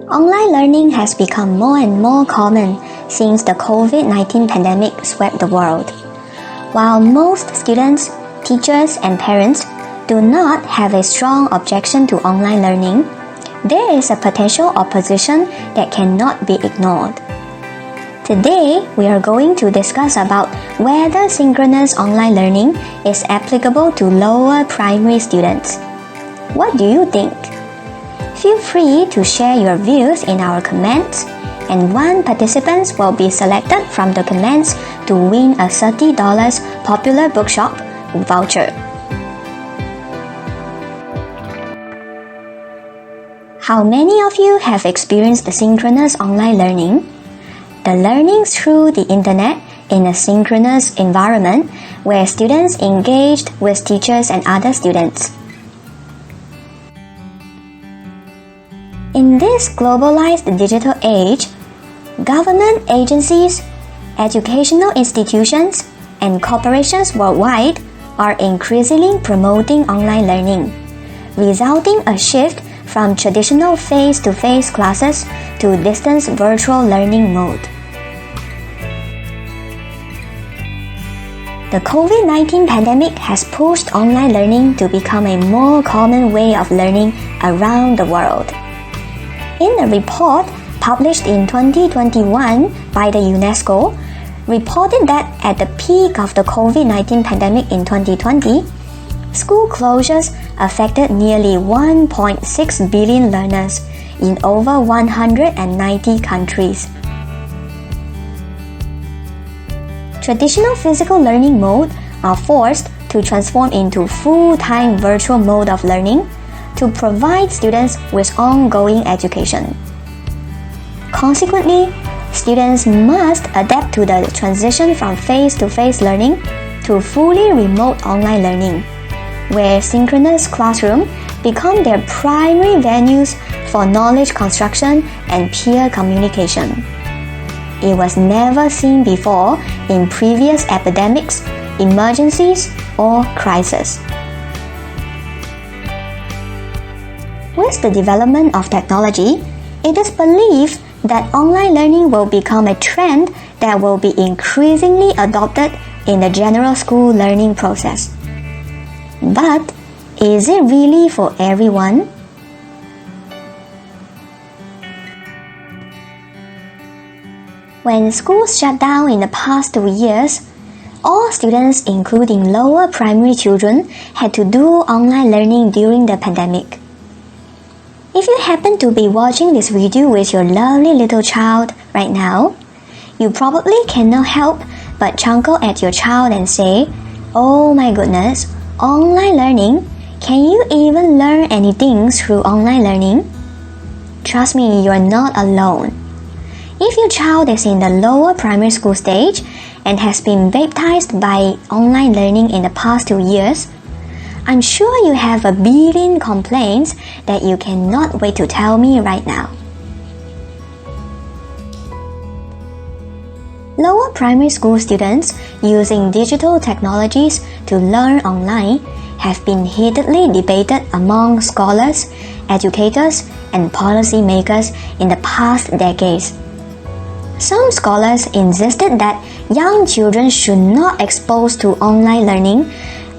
Online learning has become more and more common since the COVID-19 pandemic swept the world. While most students, teachers, and parents do not have a strong objection to online learning, there is a potential opposition that cannot be ignored. Today, we are going to discuss about whether synchronous online learning is applicable to lower primary students. What do you think? Feel free to share your views in our comments, and one participant will be selected from the comments to win a $30 Popular Bookshop voucher. How many of you have experienced synchronous online learning? The learning through the internet in a synchronous environment where students engaged with teachers and other students. In this globalized digital age, government agencies, educational institutions, and corporations worldwide are increasingly promoting online learning, resulting in a shift from traditional face-to-face classes to distance virtual learning mode. The COVID-19 pandemic has pushed online learning to become a more common way of learning around the world. In a report published in 2021 by the UNESCO, reported that at the peak of the COVID-19 pandemic in 2020, school closures affected nearly 1.6 billion learners in over 190 countries. Traditional physical learning mode are forced to transform into full-time virtual mode of learning to provide students with ongoing education. Consequently, students must adapt to the transition from face-to-face learning to fully remote online learning, where synchronous classrooms become their primary venues for knowledge construction and peer communication. It was never seen before in previous epidemics, emergencies, or crises. With the development of technology, it is believed that online learning will become a trend that will be increasingly adopted in the general school learning process. But is it really for everyone? When schools shut down in the past 2 years, all students, including lower primary children, had to do online learning during the pandemic. If you happen to be watching this video with your lovely little child right now, you probably cannot help but chuckle at your child and say, "Oh my goodness, online learning? Can you even learn anything through online learning?" Trust me, you are not alone. If your child is in the lower primary school stage and has been baptized by online learning in the past 2 years, I'm sure you have a billion complaints that you cannot wait to tell me right now. Lower primary school students using digital technologies to learn online have been heatedly debated among scholars, educators, and policymakers in the past decades. Some scholars insisted that young children should not expose to online learning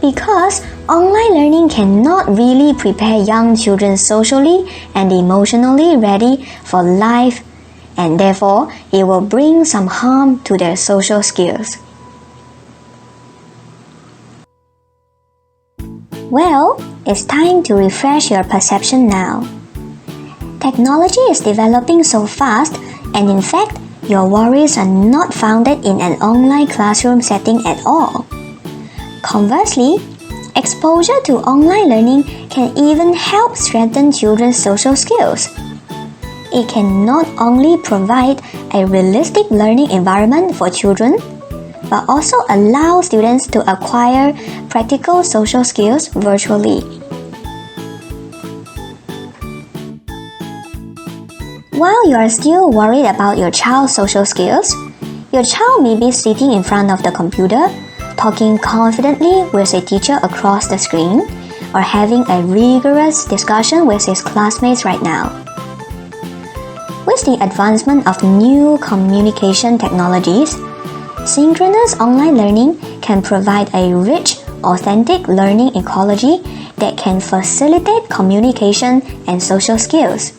because online learning cannot really prepare young children socially and emotionally ready for life, and therefore it will bring some harm to their social skills. Well, it's time to refresh your perception now. Technology is developing so fast, and in fact, your worries are not founded in an online classroom setting at all. Conversely, exposure to online learning can even help strengthen children's social skills. It can not only provide a realistic learning environment for children, but also allow students to acquire practical social skills virtually. While you are still worried about your child's social skills, your child may be sitting in front of the computer, talking confidently with a teacher across the screen, or having a rigorous discussion with his classmates right now. the advancement of new communication technologies, synchronous online learning can provide a rich, authentic learning ecology that can facilitate communication and social skills.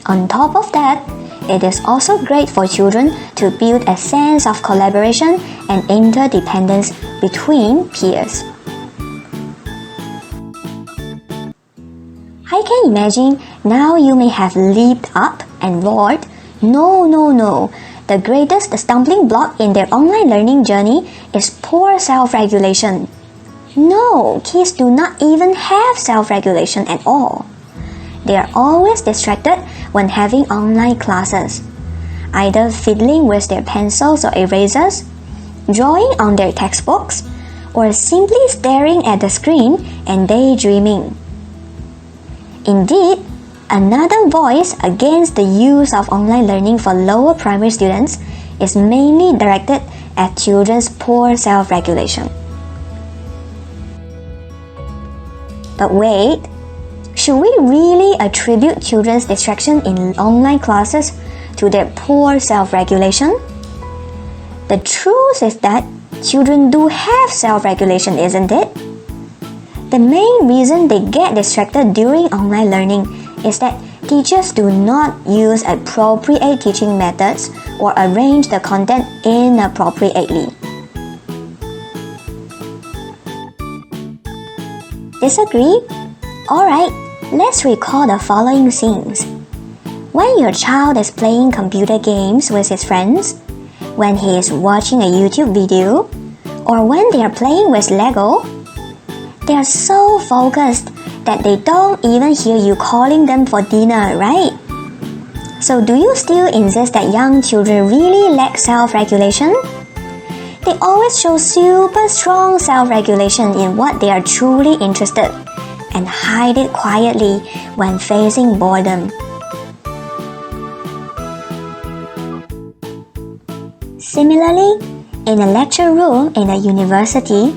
On top of that, it is also great for children to build a sense of collaboration and interdependence between peers. I can imagine now you may have leaped up and roared, No, the greatest stumbling block in their online learning journey is poor self-regulation. No, kids do not even have self-regulation at all. They are always distracted when having online classes, either fiddling with their pencils or erasers, drawing on their textbooks, or simply staring at the screen and daydreaming. Indeed, another voice against the use of online learning for lower primary students is mainly directed at children's poor self-regulation. But wait, should we really attribute children's distraction in online classes to their poor self-regulation? The truth is that children do have self-regulation, isn't it? The main reason they get distracted during online learning is that teachers do not use appropriate teaching methods or arrange the content inappropriately. Disagree? Alright, let's recall the following scenes. When your child is playing computer games with his friends, when he is watching a YouTube video, or when they are playing with Lego, they are so focused that they don't even hear you calling them for dinner, right? So do you still insist that young children really lack self-regulation? They always show super strong self-regulation in what they are truly interested in and hide it quietly when facing boredom. Similarly, in a lecture room in a university,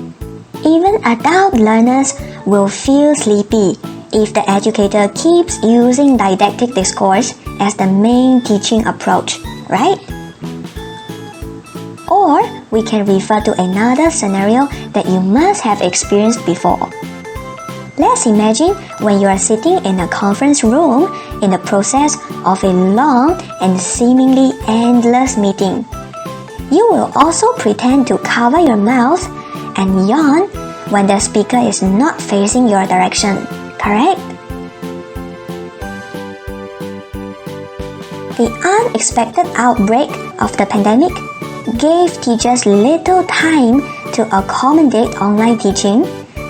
even adult learners will feel sleepy if the educator keeps using didactic discourse as the main teaching approach, right? Or we can refer to another scenario that you must have experienced before. Let's imagine when you are sitting in a conference room in the process of a long and seemingly endless meeting. You will also pretend to cover your mouth and yawn when the speaker is not facing your direction, correct? The unexpected outbreak of the pandemic gave teachers little time to accommodate online teaching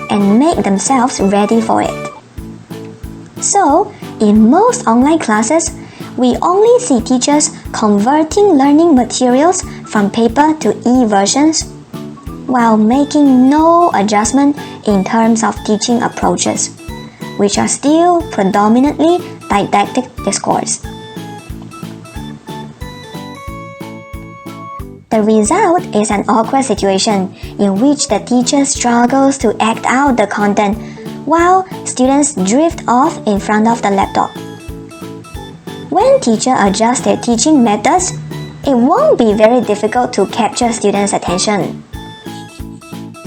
and make themselves ready for it. So, in most online classes, we only see teachers converting learning materials from paper to e-versions while making no adjustment in terms of teaching approaches, which are still predominantly didactic discourse. The result is an awkward situation in which the teacher struggles to act out the content while students drift off in front of the laptop. When teachers adjust their teaching methods, it won't be very difficult to capture students' attention.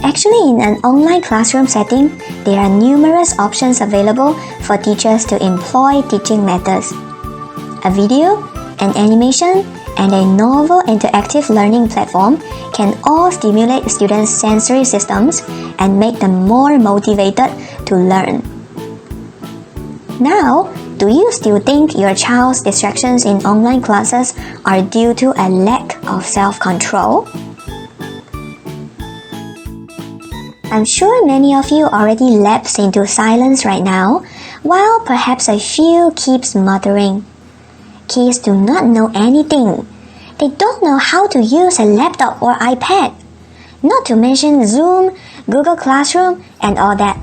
Actually, in an online classroom setting, there are numerous options available for teachers to employ teaching methods. A video, an animation, and a novel interactive learning platform can all stimulate students' sensory systems and make them more motivated to learn. Now, do you still think your child's distractions in online classes are due to a lack of self-control? I'm sure many of you already lapsed into silence right now, while perhaps a few keeps muttering. Kids do not know anything. They don't know how to use a laptop or iPad, not to mention Zoom, Google Classroom, and all that.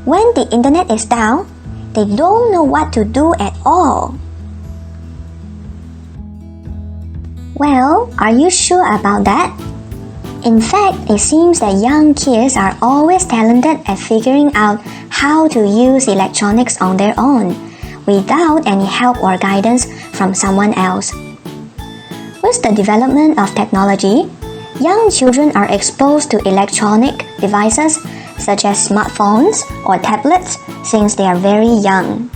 When the internet is down, they don't know what to do at all. Well, are you sure about that? In fact, it seems that young kids are always talented at figuring out how to use electronics on their own, without any help or guidance from someone else. With the development of technology, young children are exposed to electronic devices such as smartphones or tablets since they are very young.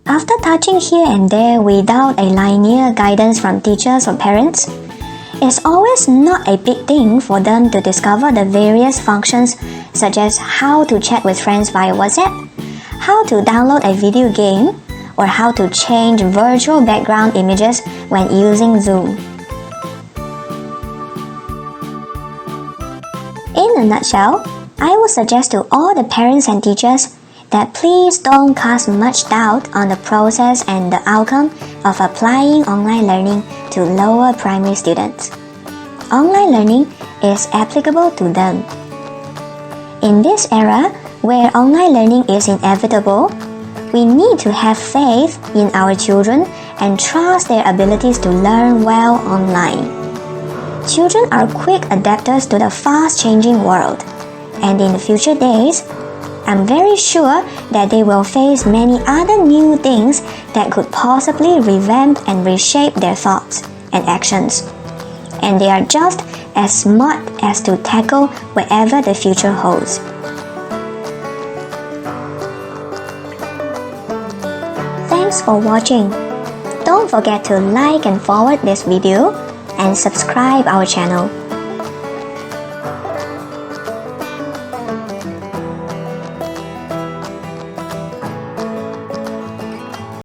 After touching here and there without a linear guidance from teachers or parents, it's always not a big thing for them to discover the various functions such as how to chat with friends via WhatsApp, how to download a video game, or how to change virtual background images when using Zoom. In a nutshell, I would suggest to all the parents and teachers that please don't cast much doubt on the process and the outcome of applying online learning to lower primary students. Online learning is applicable to them. In this era, where online learning is inevitable, we need to have faith in our children and trust their abilities to learn well online. Children are quick adapters to the fast-changing world, and in the future days, I'm very sure that they will face many other new things that could possibly revamp and reshape their thoughts and actions. And they are just as smart as to tackle whatever the future holds. Thanks for watching. Don't forget to like and forward this video and subscribe our channel.